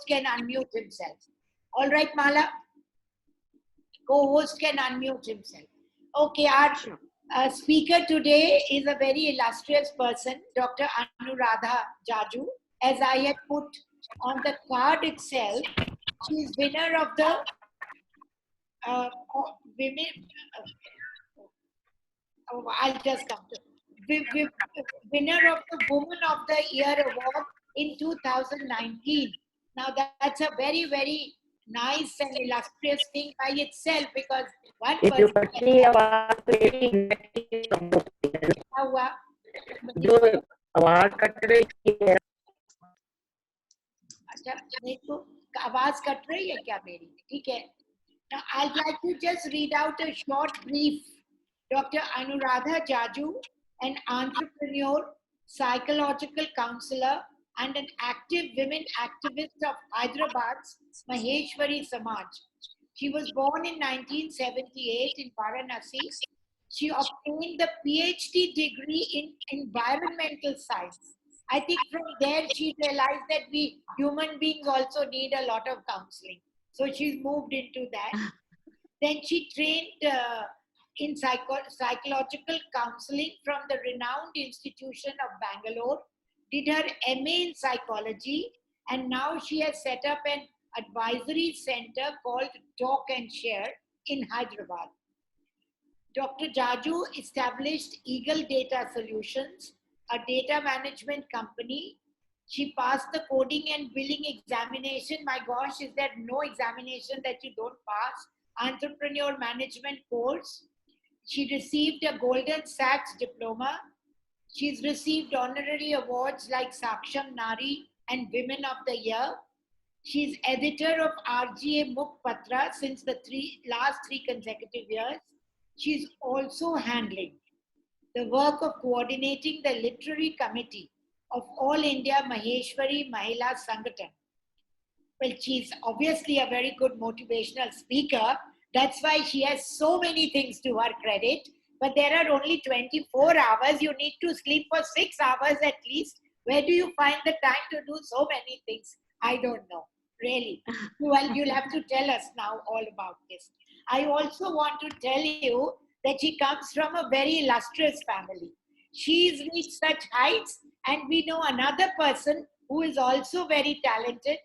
can unmute himself. All right, Mala? Co-host can unmute himself. Okay, our speaker today is a very illustrious person, Dr. Anuradha Jaju. As I had put on the card itself, she is winner of the women. I'll just come to winner of the Woman of the Year award in 2019. Now that's a very, very nice and illustrious thing by itself, because one person आवाज cut रही है क्या मेरी? ठीक है. Now I'd like to just read out a short brief. Dr. Anuradha Jaju, an entrepreneur, psychological counselor, and an active women activist of Hyderabad's Maheshwari Samaj. She was born in 1978 in Varanasi. She obtained the PhD degree in environmental science. I think from there she realized that we human beings also need a lot of counseling. So she's moved into that. Then she trained in psychological counseling from the renowned institution of Bangalore, did her MA in psychology, and now she has set up an advisory center called Talk and Share in Hyderabad. Dr. Jaju established Eagle Data Solutions, a data management company. She passed the coding and billing examination. My gosh, is there no examination that you don't pass? Entrepreneur management course. She received a Golden Sachs diploma. She's received honorary awards like Saksham Nari and Women of the Year. She's editor of RGA Mukpatra since the last three consecutive years. She's also handling the work of coordinating the literary committee of All India Maheshwari Mahila Sangathan. Well, she's obviously a very good motivational speaker. That's why she has so many things to her credit. But there are only 24 hours. You need to sleep for 6 hours at least. Where do you find the time to do so many things? I don't know, really. Well, you'll have to tell us now all about this. I also want to tell you that she comes from a very illustrious family. She's reached such heights, and we know another person who is also very talented,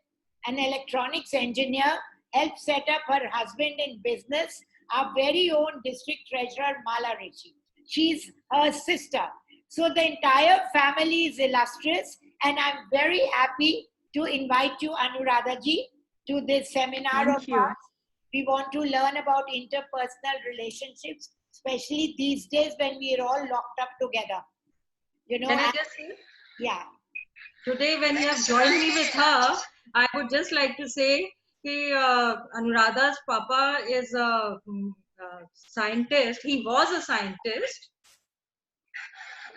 an electronics engineer, helped set up her husband in business, our very own district treasurer, Mala Rishi. She's her sister. So the entire family is illustrious, and I'm very happy to invite you, Anuradha ji, to this seminar of ours. We want to learn about interpersonal relationships, especially these days when we are all locked up together. You know, can I just say? Yeah. Today, when you have joined me with her, I would just like to say that Anuradha's papa is a scientist. He was a scientist.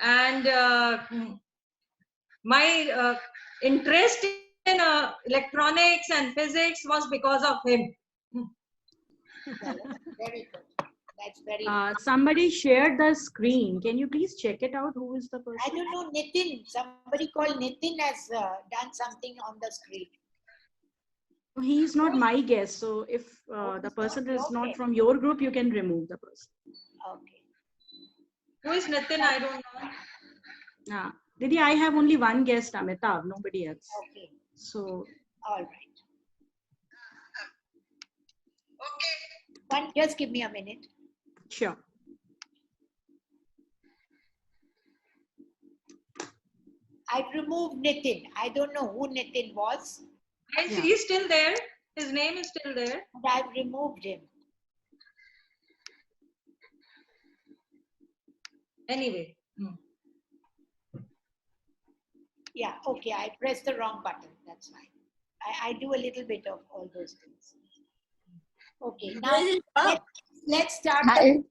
And my interest in electronics and physics was because of him. Very good. That's very somebody shared the screen. Can you please check it out? Who is the person? I don't know, Nitin. Somebody called Nitin has done something on the screen. He's not my guest. So if the person is not from your group, you can remove the person. Okay. Who is Nitin? I don't know. Didi, I have only one guest, Amitav, nobody else. Okay. So. All right. Okay. Just give me a minute. Sure. I've removed Nitin. I don't know who Nitin was. And he's still there. His name is still there. And I've removed him. Anyway. Yeah, okay. I pressed the wrong button. That's fine. I do a little bit of all those things. Okay, now let's start on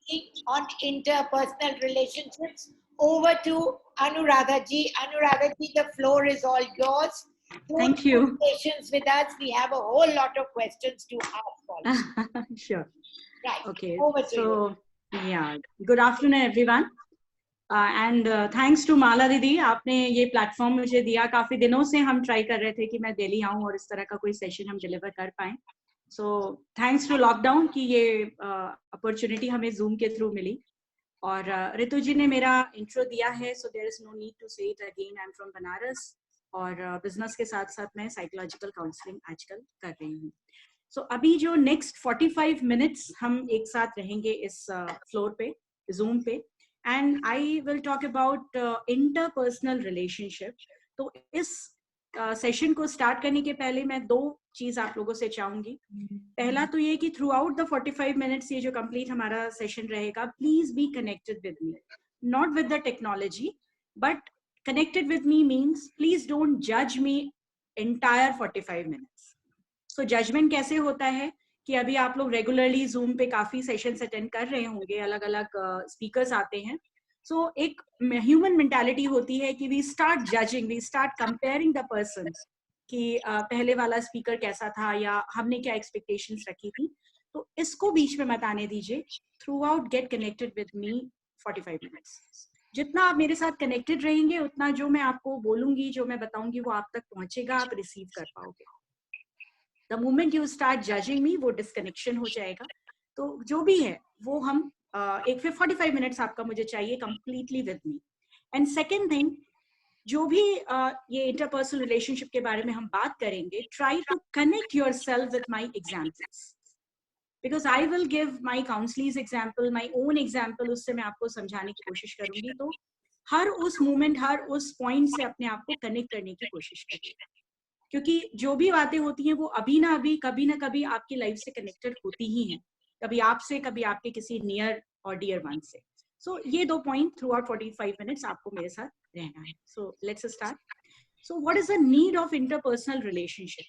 interpersonal relationships. Over to Anuradha ji. Anuradha ji, the floor is all yours. Thank you. Patience with us. We have a whole lot of questions to ask also. Sure. Right. Okay. Over to you. Yeah. Good afternoon, everyone. And thanks to Mala दीदी, आपने ये platform मुझे दिया। काफी दिनों से हम try कर रहे थे कि मैं दिल्ली आऊं और इस तरह का कोई सेशन हम डिलीवर कर पाए। सो थैंक्स टू लॉकडाउन कि ये अपॉर्चुनिटी हमें जूम के थ्रू मिली। और रितु जी ने मेरा इंट्रो दिया है, so there is no need to say it again. I am from Banaras और बिजनेस के साथ साथ मैं साइकोलॉजिकल काउंसलिंग आजकल कर रही हूँ। सो अभी जो नेक्स्ट 45 मिनट्स हम एक साथ रहेंगे इस फ्लोर पे, जूम पे, and I will talk about interpersonal relationship. तो इस सेशन को स्टार्ट करने के पहले मैं दो चीज आप लोगों से चाहूंगी। पहला तो ये कि थ्रू आउट द 45 मिनट्स ये जो कंप्लीट हमारा सेशन रहेगा, please be connected with me, not with the technology, but connected with me means please don't judge me entire 45 minutes. So judgment कैसे होता है कि अभी आप लोग रेगुलरली जूम पे काफी सेशंस अटेंड कर रहे होंगे, अलग अलग स्पीकर्स आते हैं। सो एक ह्यूमन मेंटालिटी होती है कि we start judging, we start comparing the person कि पहले वाला स्पीकर कैसा था या हमने क्या एक्सपेक्टेशंस रखी थी। तो इसको बीच में मत आने दीजिए। Through out get connected with me 45 minutes. जितना आप मेरे साथ कनेक्टेड रहेंगे उतना जो मैं आपको बोलूंगी, जो मैं बताऊंगी वो आप तक पहुंचेगा, आप रिसीव कर पाओगे। The moment you start judging me, वो डिस्कनेक्शन हो जाएगा। तो जो भी है वो हम एक 45 मिनट्स आपका मुझे चाहिए completely with me. And second thing, जो भी ये इंटरपर्सनल रिलेशनशिप के बारे में हम बात करेंगे, try to connect yourself with my examples, because I will give my counselees example, my own example, उससे मैं आपको समझाने की कोशिश करूंगी। तो हर उस मोमेंट, हर उस पॉइंट से अपने आप को कनेक्ट करने की कोशिश करिए, क्योंकि जो भी बातें होती हैं वो अभी ना अभी, कभी ना कभी आपकी लाइफ से कनेक्टेड होती ही हैं, कभी आपसे, कभी आपके किसी नियर और डियर वन से। सो ये दो पॉइंट थ्रू आउट 45 मिनट्स आपको मेरे साथ रहना है। So let's start. So what is the need of interpersonal relationship?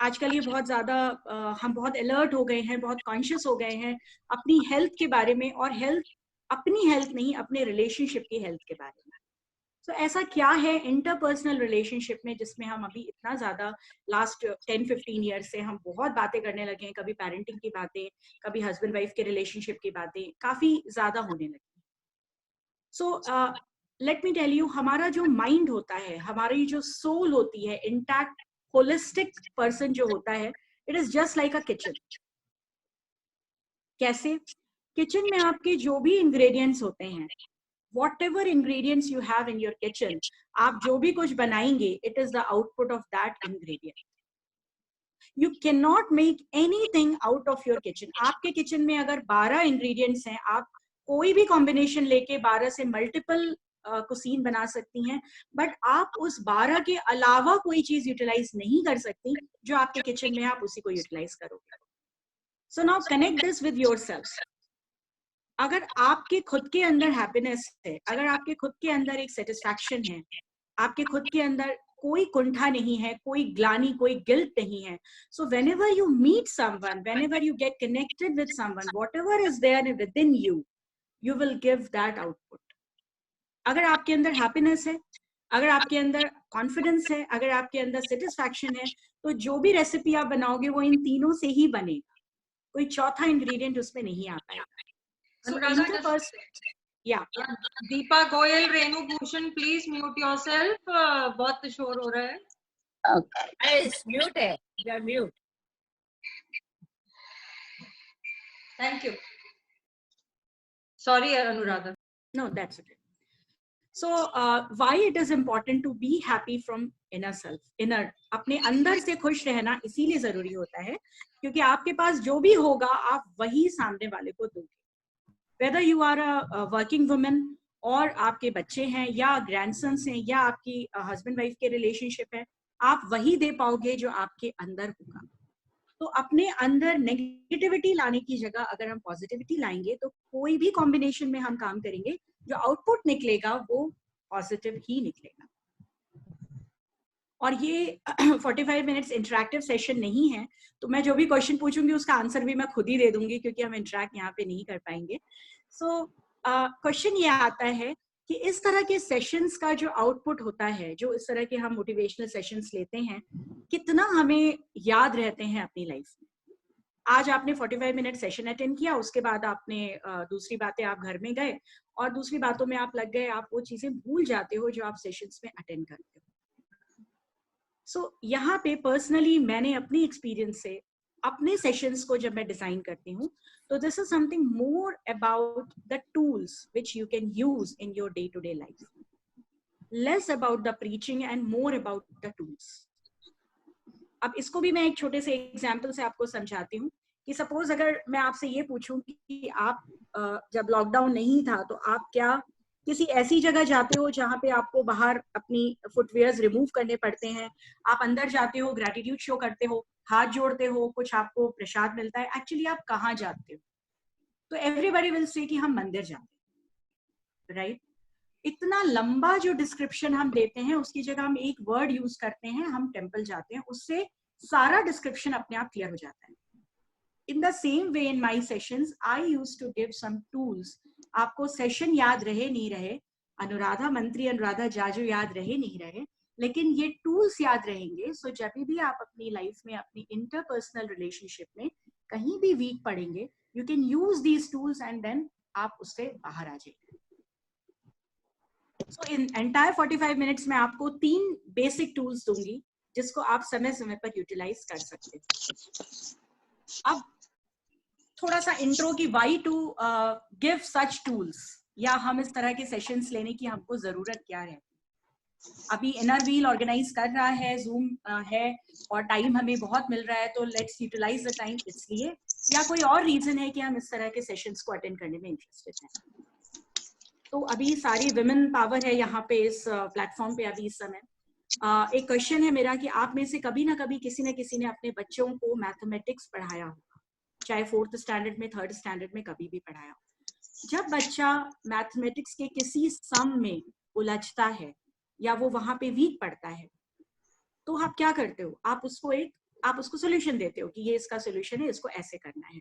आजकल ये बहुत ज्यादा हम बहुत अलर्ट हो गए हैं, बहुत कॉन्शियस हो गए हैं अपनी हेल्थ के बारे में, और हेल्थ, अपनी हेल्थ नहीं, अपने रिलेशनशिप की हेल्थ के बारे में। तो ऐसा क्या है इंटरपर्सनल रिलेशनशिप में जिसमें हम अभी इतना ज्यादा लास्ट 10-15 ईयर्स से हम बहुत बातें करने लगे हैं, कभी पेरेंटिंग की बातें, कभी हस्बैंड वाइफ के रिलेशनशिप की बातें काफी ज्यादा होने लगी। So let me tell you, हमारा जो माइंड होता है, हमारी जो सोल होती है, इंटैक्ट होलिस्टिक पर्सन जो होता है, it is just like a kitchen. कैसे? किचन में आपके जो भी इंग्रेडिएंट्स होते हैं, whatever ingredients you have in your kitchen, आप जो भी कुछ बनाएंगे, it is the output of that ingredient. You cannot make anything out of your kitchen. आपके किचन में अगर 12 ingredients हैं, आप कोई भी कॉम्बिनेशन लेके 12 से मल्टीपल कुसीन बना सकती हैं, बट आप उस 12 के अलावा कोई चीज यूटिलाइज नहीं कर सकती जो आपके किचन में आप उसी को यूटिलाइज करोगे। So now connect this with yourself. अगर आपके खुद के अंदर हैप्पीनेस है, अगर आपके खुद के अंदर एक सेटिस्फैक्शन है, आपके खुद के अंदर कोई कुंठा नहीं है, कोई ग्लानी, कोई गिल्ट नहीं है, so whenever you meet someone, whenever you get connected with someone, whatever is there within you, you will give that output. अगर आपके अंदर हैप्पीनेस है, अगर आपके अंदर कॉन्फिडेंस है, अगर आपके अंदर सेटिस्फैक्शन है, तो जो भी रेसिपी आप बनाओगे वो इन तीनों से ही बनेगा, कोई चौथा इंग्रेडिएंट उसमें नहीं आ पाएगा। So yeah. Deepa Goyal, Renu Bhushan, please mute yourself, बहुत शोर हो रहा है। Okay. Mute है, you are mute. Thank you. Sorry, Anuradha. No, that's okay. So why it is important to be happy from inner self, inner, अपने अंदर से खुश रहना इसीलिए जरूरी होता है क्योंकि आपके पास जो भी होगा आप वही सामने वाले को दोगे। Whether you are a working woman और आपके बच्चे हैं या ग्रैंडसन्स हैं या आपकी हस्बैंड वाइफ के रिलेशनशिप है, आप वही दे पाओगे जो आपके अंदर होगा। तो अपने अंदर नेगेटिविटी लाने की जगह अगर हम पॉजिटिविटी लाएंगे तो कोई भी कॉम्बिनेशन में हम काम करेंगे, जो आउटपुट निकलेगा वो पॉजिटिव ही निकलेगा। और ये 45 मिनट्स इंटरैक्टिव सेशन नहीं है, तो मैं जो भी क्वेश्चन पूछूंगी उसका आंसर भी मैं खुद ही दे दूंगी क्योंकि हम इंटरैक्ट यहाँ पे नहीं कर पाएंगे। सो क्वेश्चन ये आता है कि इस तरह के सेशंस का जो आउटपुट होता है, जो इस तरह के हम मोटिवेशनल सेशंस लेते हैं, कितना हमें याद रहते हैं अपनी लाइफ में। आज आपने 45 मिनट सेशन अटेंड किया, उसके बाद आपने दूसरी बातें आप घर में गए और दूसरी बातों में आप लग गए, आप वो चीजें भूल जाते हो जो आप सेशंस में अटेंड करते हो। सो यहाँ पे पर्सनली मैंने अपनी एक्सपीरियंस से अपने सेशंस को जब मैं डिजाइन करती हूँ, तो this is something more about the tools which you can use in your day to day life, less about the preaching and more about the tools. अब इसको भी मैं एक छोटे से एग्जाम्पल से आपको समझाती हूँ कि सपोज अगर मैं आपसे ये पूछूं कि आप जब लॉकडाउन नहीं था तो आप क्या किसी ऐसी जगह जाते हो जहाँ पे आपको बाहर अपनी फुटवेयर्स रिमूव करने पड़ते हैं, आप अंदर जाते हो, ग्रेटिट्यूड शो करते हो, हाथ जोड़ते हो, कुछ आपको प्रसाद मिलता है, एक्चुअली आप कहाँ जाते हो? तो एवरीबॉडी विल से कि हम मंदिर जाते हैं, राइट? इतना लंबा जो डिस्क्रिप्शन हम देते हैं उसकी जगह हम एक वर्ड यूज करते हैं, हम टेम्पल जाते हैं, उससे सारा डिस्क्रिप्शन अपने आप क्लियर हो जाता है। In the same way in my sessions, I used to give some tools. आपको सेशन याद रहे नहीं रहे, अनुराधा मंत्री, अनुराधा जाजू याद रहे नहीं रहे, लेकिन ये टूल्स याद रहेंगे। सो जब भी आप अपनी लाइफ में अपनी इंटरपर्सनल रिलेशनशिप में कहीं भी वीक पड़ेंगे, you can use these tools and then आप उससे बाहर आ जाएंगे। सो इन एंटायर 45 मिनट्स में आपको 3 बेसिक टूल्स दूंगी जिसको आप समय समय पर यूटिलाइज कर सकते हैं। अब थोड़ा सा इंट्रो की why to give such tools, या हम इस तरह के सेशंस लेने की हमको जरूरत क्या है। अभी इनर व्हील ऑर्गेनाइज कर रहा है, जूम है और टाइम हमें बहुत मिल रहा है, तो लेट्स यूटिलाइज द टाइम, इसलिए या कोई और रीजन है कि हम इस तरह के सेशंस को अटेंड करने में इंटरेस्टेड हैं। तो अभी सारी विमेन पावर है यहाँ पे इस प्लेटफॉर्म पे अभी इस समय। एक क्वेश्चन है मेरा कि आप में से कभी ना कभी किसी न किसी ने अपने बच्चों को मैथमेटिक्स पढ़ाया होगा, चाहे 4th स्टैंडर्ड में, 3rd स्टैंडर्ड में, कभी भी पढ़ाया हो। जब बच्चा मैथमेटिक्स के किसी सम में उलझता है या वो वहां पे वीक पड़ता है, तो आप क्या करते हो? आप उसको सोल्यूशन देते हो कि ये इसका सोल्यूशन है, इसको ऐसे करना है।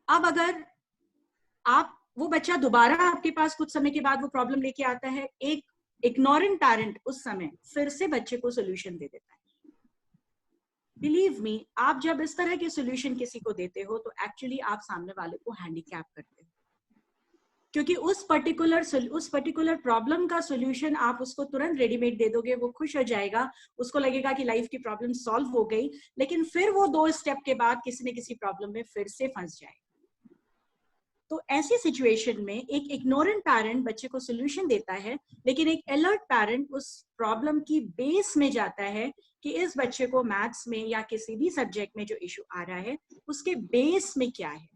अब अगर वो बच्चा दोबारा आपके पास कुछ समय के बाद वो प्रॉब्लम लेके आता है, एक इग्नोरेंट पेरेंट उस समय फिर से बच्चे को सोल्यूशन दे देता है। बिलीव मी, आप जब इस तरह के सोल्यूशन किसी को देते हो तो एक्चुअली आप सामने वाले को हैंडीकैप करते हो, क्योंकि उस पर्टिकुलर प्रॉब्लम का सोल्यूशन आप उसको तुरंत रेडीमेड दे दोगे, वो खुश हो जाएगा, उसको लगेगा कि लाइफ की प्रॉब्लम सॉल्व हो गई, लेकिन फिर वो 2 स्टेप के बाद किसी न किसी प्रॉब्लम में फिर से फंस जाएगा। तो ऐसी सिचुएशन में एक इग्नोरेंट पेरेंट बच्चे को सोल्यूशन देता है, लेकिन एक अलर्ट पेरेंट उस प्रॉब्लम की बेस में जाता है कि इस बच्चे को मैथ्स में या किसी भी सब्जेक्ट में जो इशू आ रहा है उसके बेस में क्या है।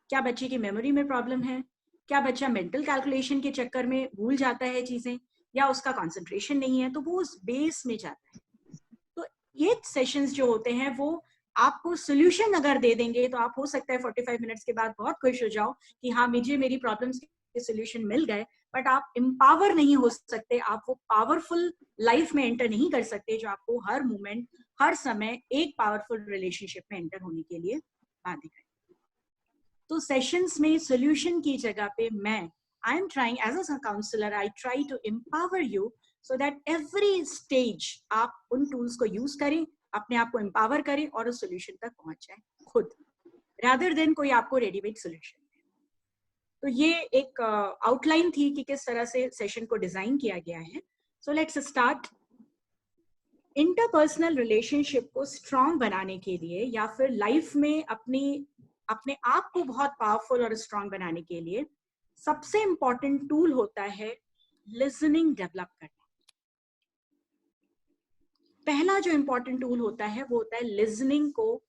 क्या बच्चे की मेमोरी में प्रॉब्लम है? क्या बच्चा मेंटल कैलकुलेशन के चक्कर में भूल जाता है चीजें, या उसका कंसंट्रेशन नहीं है? तो वो उस बेस में जाता है। तो ये सेशंस जो होते हैं वो आपको सोल्यूशन अगर दे देंगे तो आप हो सकता है 45 मिनट्स के बाद बहुत खुश हो जाओ कि हाँ, मुझे मेरी प्रॉब्लम्स के सोल्यूशन मिल गए, बट आप एम्पावर नहीं हो सकते, आप वो पावरफुल लाइफ में एंटर नहीं कर सकते जो आपको हर मोमेंट, हर समय एक पावरफुल रिलेशनशिप में एंटर होने के लिए बाध्य है। तो सेशंस में सोल्यूशन की जगह पे I am trying as a counsellor, I try to empower you so that every stage आप उन टूल्स को यूज करें, अपने आप को एम्पावर करें और उस सोल्यूशन तक पहुंच जाए खुद, रादर देन कोई आपको रेडीमेड सोल्यूशन दे। तो ये एक आउटलाइन थी कि किस तरह से सेशन को डिजाइन किया गया है। So let's start. Interpersonal relationship को स्ट्रांग बनाने के लिए या फिर लाइफ में अपने आप को बहुत पावरफुल और स्ट्रांग बनाने के लिए सबसे इंपॉर्टेंट टूल होता है लिसनिंग डेवलप करना। पहला जो इंपॉर्टेंट टूल होता है वो होता है लिसनिंग को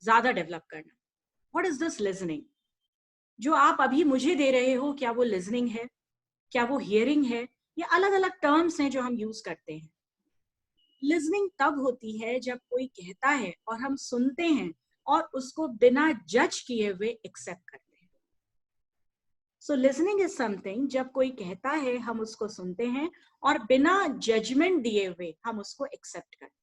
ज्यादा डेवलप करना। What is this listening? जो आप अभी मुझे दे रहे हो, क्या वो लिसनिंग है? क्या वो हियरिंग है? ये अलग अलग टर्म्स हैं जो हम यूज करते हैं। लिसनिंग तब होती है जब कोई कहता है और हम सुनते हैं और उसको बिना जज किए हुए एक्सेप्ट करते हैं। सो लिसनिंग इज समथिंग, जब कोई कहता है हम उसको सुनते हैं और बिना जजमेंट दिए हुए हम उसको एक्सेप्ट करते हैं।